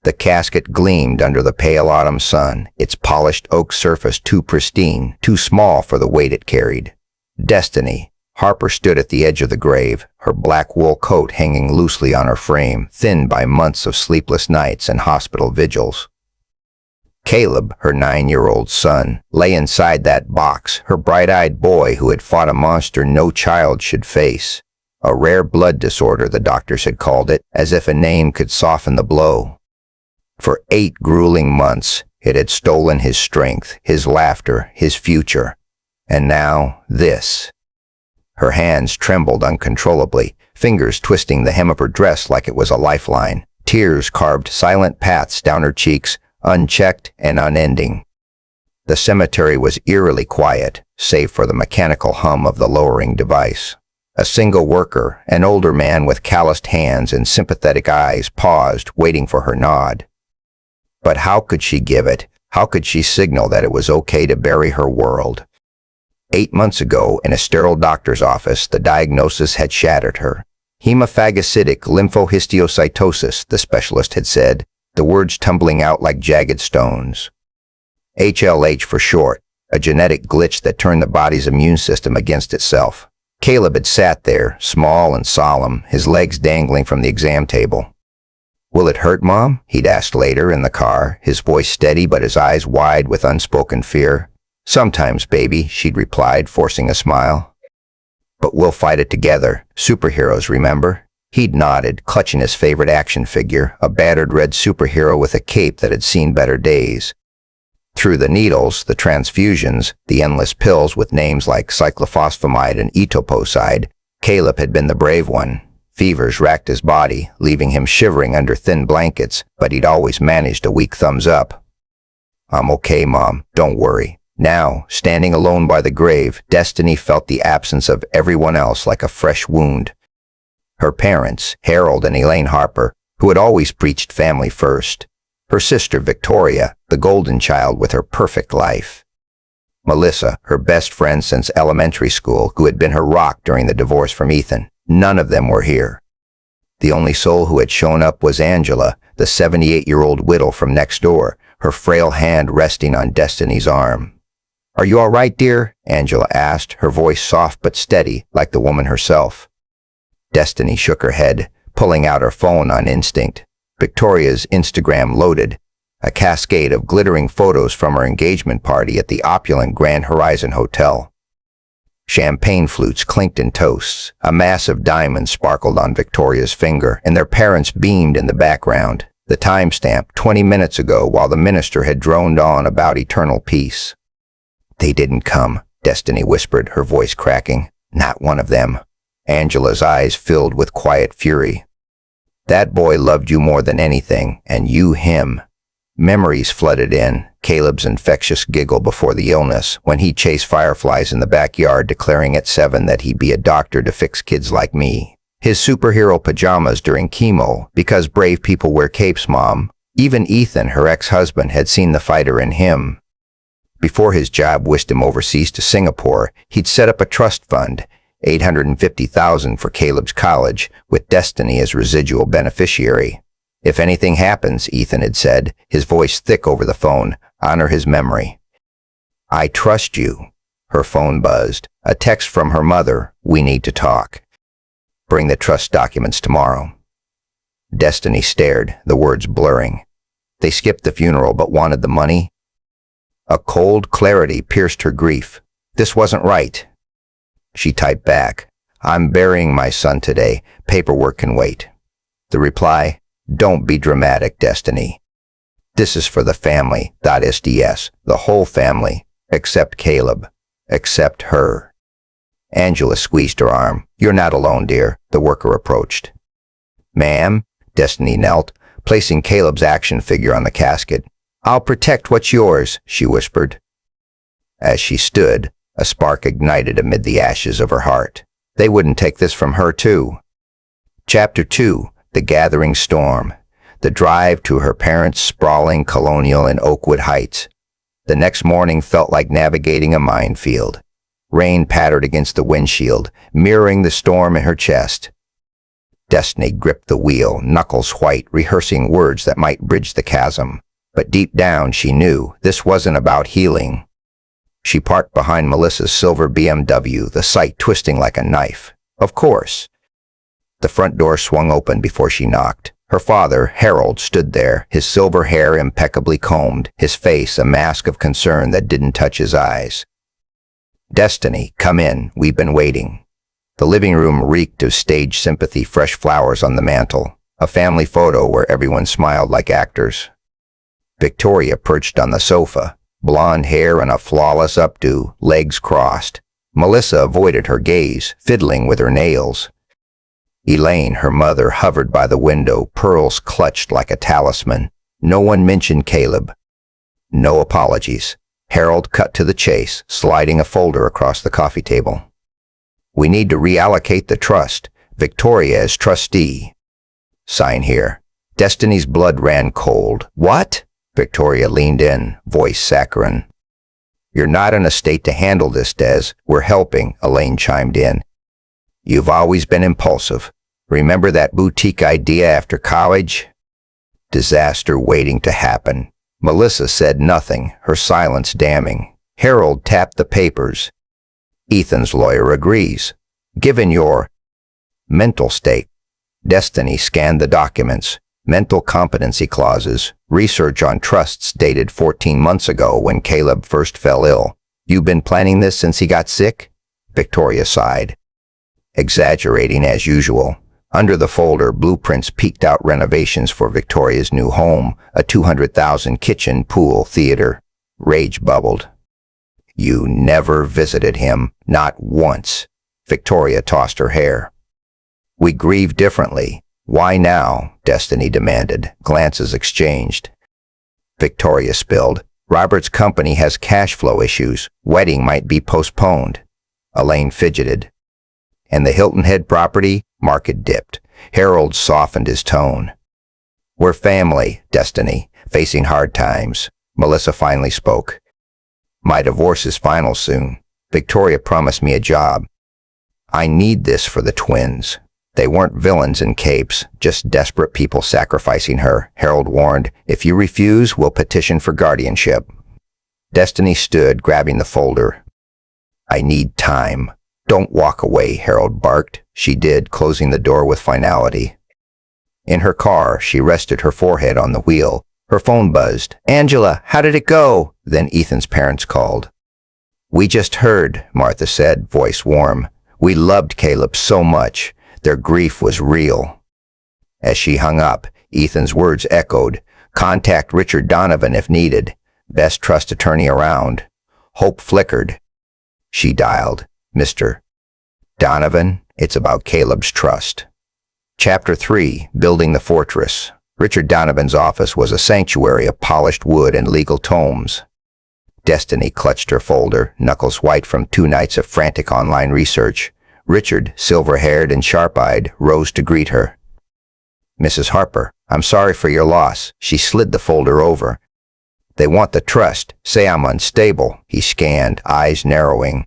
The casket gleamed under the pale autumn sun, its polished oak surface too pristine, too small for the weight it carried. Destiny. Harper stood at the edge of the grave, her black wool coat hanging loosely on her frame, thinned by months of sleepless nights and hospital vigils. Caleb, her 9-year-old son, lay inside that box, her bright-eyed boy who had fought a monster no child should face. A rare blood disorder, the doctors had called it, as if a name could soften the blow. For 8 grueling months, it had stolen his strength, his laughter, his future. And now, this. Her hands trembled uncontrollably, fingers twisting the hem of her dress like it was a lifeline. Tears carved silent paths down her cheeks, unchecked and unending. The cemetery was eerily quiet, save for the mechanical hum of the lowering device. A single worker, an older man with calloused hands and sympathetic eyes, paused, waiting for her nod. But how could she give it? How could she signal that it was okay to bury her world? 8 months ago, in a sterile doctor's office, the diagnosis had shattered her. Hemophagocytic lymphohistiocytosis, the specialist had said, the words tumbling out like jagged stones. HLH for short, a genetic glitch that turned the body's immune system against itself. Caleb had sat there, small and solemn, his legs dangling from the exam table. "Will it hurt, Mom?" he'd asked later in the car, his voice steady but his eyes wide with unspoken fear. "Sometimes, baby," she'd replied, forcing a smile. "But we'll fight it together. Superheroes, remember?" He'd nodded, clutching his favorite action figure, a battered red superhero with a cape that had seen better days. Through the needles, the transfusions, the endless pills with names like cyclophosphamide and etoposide, Caleb had been the brave one. Fevers racked his body, leaving him shivering under thin blankets, but he'd always managed a weak thumbs up. "I'm okay, Mom. Don't worry." Now, standing alone by the grave, Destiny felt the absence of everyone else like a fresh wound. Her parents, Harold and Elaine Harper, who had always preached family first. Her sister, Victoria, the golden child with her perfect life. Melissa, her best friend since elementary school, who had been her rock during the divorce from Ethan. None of them were here. The only soul who had shown up was Angela, the 78-year-old widow from next door, her frail hand resting on Destiny's arm. "Are you all right, dear?" Angela asked, her voice soft but steady, like the woman herself. Destiny shook her head, pulling out her phone on instinct. Victoria's Instagram loaded, a cascade of glittering photos from her engagement party at the opulent Grand Horizon Hotel. Champagne flutes clinked in toasts, a massive diamond sparkled on Victoria's finger, and their parents beamed in the background. The timestamp, 20 minutes ago, while the minister had droned on about eternal peace. "They didn't come," Destiny whispered, her voice cracking. "Not one of them." Angela's eyes filled with quiet fury. "That boy loved you more than anything, and you him." Memories flooded in, Caleb's infectious giggle before the illness, when he chased fireflies in the backyard declaring at 7 that he'd be a doctor to fix kids like me. His superhero pajamas during chemo, because brave people wear capes, Mom. Even Ethan, her ex-husband, had seen the fighter in him. Before his job whisked him overseas to Singapore, he'd set up a trust fund, $850,000 for Caleb's college, with Destiny as residual beneficiary. "If anything happens," Ethan had said, his voice thick over the phone, "honor his memory." "I trust you." Her phone buzzed. A text from her mother, "We need to talk. Bring the trust documents tomorrow." Destiny stared, the words blurring. They skipped the funeral but wanted the money? A cold clarity pierced her grief. This wasn't right. She typed back, "I'm burying my son today. Paperwork can wait." The reply, "Don't be dramatic, Destiny. This is for the family, .sds, the whole family, except Caleb, except her." Angela squeezed her arm. "You're not alone, dear," the worker approached. "Ma'am," Destiny knelt, placing Caleb's action figure on the casket. "I'll protect what's yours," she whispered. As she stood, a spark ignited amid the ashes of her heart. They wouldn't take this from her, too. Chapter 2, The Gathering Storm. The drive to her parents' sprawling colonial in Oakwood Heights. The next morning felt like navigating a minefield. Rain pattered against the windshield, mirroring the storm in her chest. Destiny gripped the wheel, knuckles white, rehearsing words that might bridge the chasm. But deep down, she knew this wasn't about healing. She parked behind Melissa's silver BMW, the sight twisting like a knife. Of course. The front door swung open before she knocked. Her father, Harold, stood there, his silver hair impeccably combed, his face a mask of concern that didn't touch his eyes. "Destiny, come in. We've been waiting." The living room reeked of stage sympathy, fresh flowers on the mantel, a family photo where everyone smiled like actors. Victoria perched on the sofa, blonde hair and a flawless updo, legs crossed. Melissa avoided her gaze, fiddling with her nails. Elaine, her mother, hovered by the window, pearls clutched like a talisman. No one mentioned Caleb. No apologies. Harold cut to the chase, sliding a folder across the coffee table. "We need to reallocate the trust. Victoria as trustee. Sign here." Destiny's blood ran cold. "What?" Victoria leaned in, voice saccharine. "You're not in a state to handle this, Des. We're helping," Elaine chimed in. "You've always been impulsive. Remember that boutique idea after college?" Disaster waiting to happen. Melissa said nothing, her silence damning. Harold tapped the papers. "Ethan's lawyer agrees. Given your mental state." Destiny scanned the documents. Mental competency clauses, research on trusts dated 14 months ago when Caleb first fell ill. "You've been planning this since he got sick?" Victoria sighed. Exaggerating as usual. Under the folder, blueprints peeked out renovations for Victoria's new home, a $200,000 kitchen, pool, theater. Rage bubbled. "You never visited him, not once." Victoria tossed her hair. "We grieve differently. Why now?" Destiny demanded. Glances exchanged. Victoria spilled. "Robert's company has cash flow issues. Wedding might be postponed." Elaine fidgeted. "And the Hilton Head property?" Market dipped. Harold softened his tone. "We're family, Destiny, facing hard times." Melissa finally spoke. "My divorce is final soon. Victoria promised me a job. I need this for the twins." "They weren't villains in capes, just desperate people sacrificing her," Harold warned. "If you refuse, we'll petition for guardianship." Destiny stood, grabbing the folder. "I need time." "Don't walk away," Harold barked. She did, closing the door with finality. In her car, she rested her forehead on the wheel. Her phone buzzed. "Angela, how did it go?" Then Ethan's parents called. "We just heard," Martha said, voice warm. "We loved Caleb so much. Their grief was real." As she hung up, Ethan's words echoed. "Contact Richard Donovan if needed. Best trust attorney around." Hope flickered. She dialed. "Mr. Donovan, it's about Caleb's trust." Chapter 3, Building the Fortress. Richard Donovan's office was a sanctuary of polished wood and legal tomes. Destiny clutched her folder, knuckles white from 2 nights of frantic online research. Richard, silver-haired and sharp-eyed, rose to greet her. "Mrs. Harper, I'm sorry for your loss." She slid the folder over. "They want the trust. Say I'm unstable." He scanned, eyes narrowing.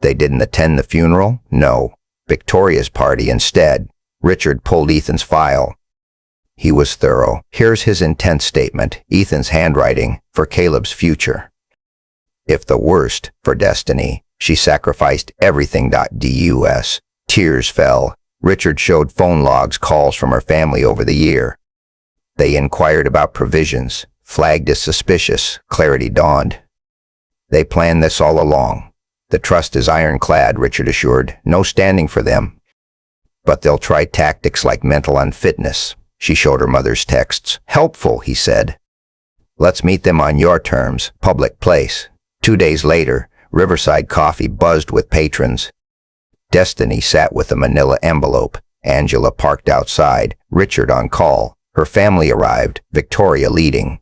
"They didn't attend the funeral?" "No. Victoria's party instead." Richard pulled Ethan's file. He was thorough. "Here's his intent statement, Ethan's handwriting, for Caleb's future. If the worst, for Destiny, she sacrificed everything. Dus. Tears fell. Richard showed phone logs, calls from her family over the year. They inquired about provisions, flagged as suspicious. Clarity dawned. "They planned this all along. The trust is ironclad," Richard assured. "No standing for them. But they'll try tactics like mental unfitness." She showed her mother's texts. "Helpful," he said. "Let's meet them on your terms. Public place." 2 days later, Riverside Coffee buzzed with patrons. Destiny sat with a manila envelope. Angela parked outside, Richard on call. Her family arrived, Victoria leading.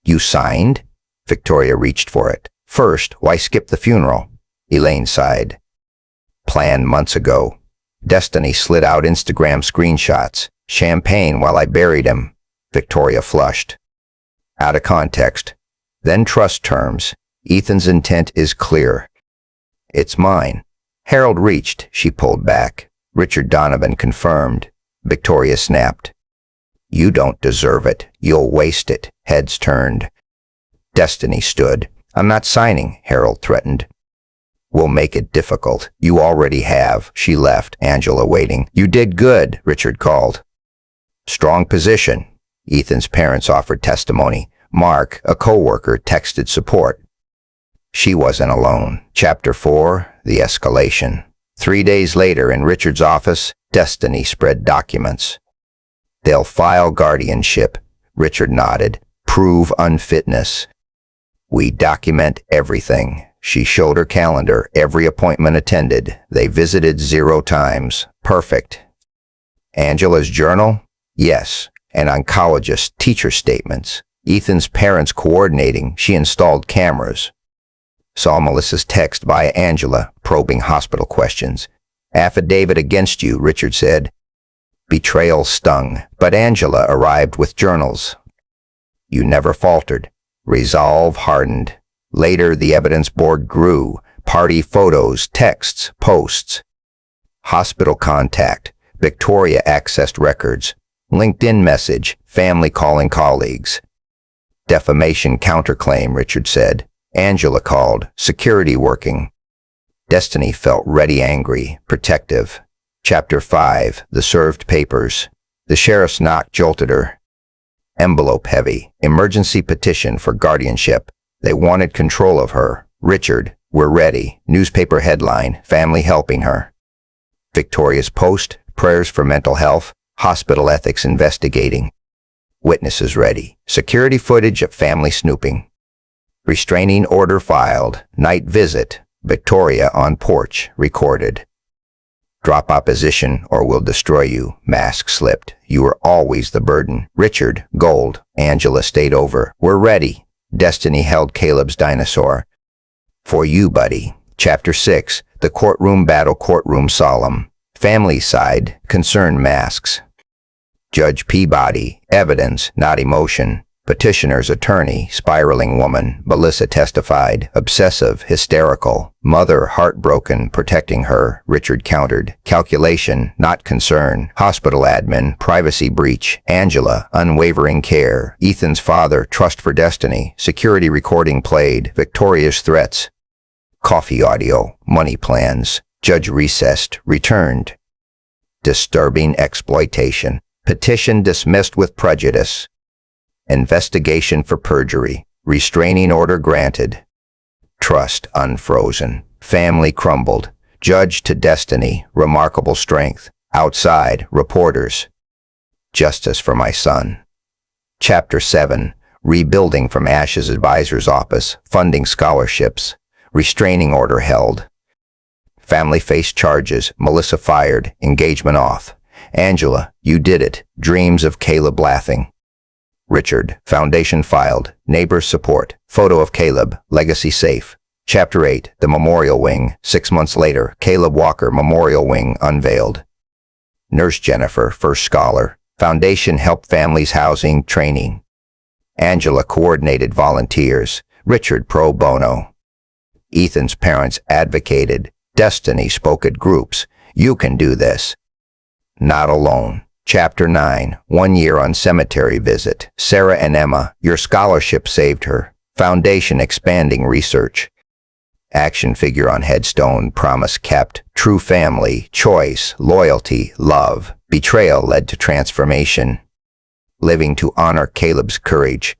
"You signed?" Victoria reached for it. "First, why skip the funeral?" Elaine sighed. "Planned months ago." Destiny slid out Instagram screenshots. "Champagne while I buried him." Victoria flushed. "Out of context." Then trust terms. "Ethan's intent is clear. It's mine." Harold reached. She pulled back. Richard Donovan confirmed. Victoria snapped. You don't deserve it. You'll waste it. Heads turned. Destiny stood. I'm not signing, Harold threatened. We'll make it difficult. You already have. She left, Angela waiting. You did good, Richard called. Strong position. Ethan's parents offered testimony. Mark, a co-worker, texted support. She wasn't alone. Chapter 4, The Escalation. 3 days later, in Richard's office, Destiny spread documents. They'll file guardianship. Richard nodded. Prove unfitness. We document everything. She showed her calendar. Every appointment attended. They visited 0 times. Perfect. Angela's journal? Yes. An oncologist, teacher statements. Ethan's parents coordinating. She installed cameras. Saw Melissa's text via Angela, probing hospital questions. Affidavit against you, Richard said. Betrayal stung, but Angela arrived with journals. You never faltered. Resolve hardened. Later, the evidence board grew. Party photos, texts, posts. Hospital contact. Victoria accessed records. LinkedIn message. Family calling colleagues. Defamation counterclaim, Richard said. Angela called. Security working. Destiny felt ready, angry, protective. Chapter 5, The Served Papers. The sheriff's knock jolted her. Envelope heavy. Emergency petition for guardianship. They wanted control of her. Richard, we're ready. Newspaper headline, family helping her. Victoria's post, prayers for mental health, hospital ethics investigating. Witnesses ready. Security footage of family snooping. Restraining order filed. Night visit. Victoria on porch, recorded. Drop opposition or we'll destroy you. Mask slipped. You were always the burden. Richard, gold. Angela stayed over. We're ready. Destiny held Caleb's dinosaur. For you, buddy. Chapter 6, The Courtroom Battle, Courtroom Solemn. Family side, concern masks. Judge Peabody, evidence, not emotion. Petitioner's attorney, spiraling woman. Melissa testified, obsessive, hysterical. Mother, heartbroken, protecting her. Richard countered, calculation, not concern. Hospital admin, privacy breach. Angela, unwavering care. Ethan's father, trust for destiny. Security recording played. Victoria's threats. Coffee audio, money plans. Judge recessed, returned. Disturbing exploitation. Petition dismissed with prejudice. Investigation for perjury. Restraining order granted. Trust unfrozen. Family crumbled. Judge to destiny. Remarkable strength. Outside, reporters. Justice for my son. Chapter 7. Rebuilding from Ashes Advisor's Office. Funding scholarships. Restraining order held. Family faced charges. Melissa fired. Engagement off. Angela, you did it. Dreams of Caleb laughing. Richard, foundation filed. Neighbors support. Photo of Caleb, legacy safe. Chapter 8, The Memorial Wing. 6 months later, Caleb Walker Memorial Wing unveiled. Nurse Jennifer, first scholar. Foundation helped families housing, training. Angela coordinated volunteers. Richard pro bono. Ethan's parents advocated. Destiny spoke at groups. You can do this. Not alone. Chapter 9, 1 year on cemetery visit. Sarah and Emma, your scholarship saved her. Foundation expanding research. Action figure on headstone, promise kept. True family, choice, loyalty, love. Betrayal led to transformation. Living to honor Caleb's courage.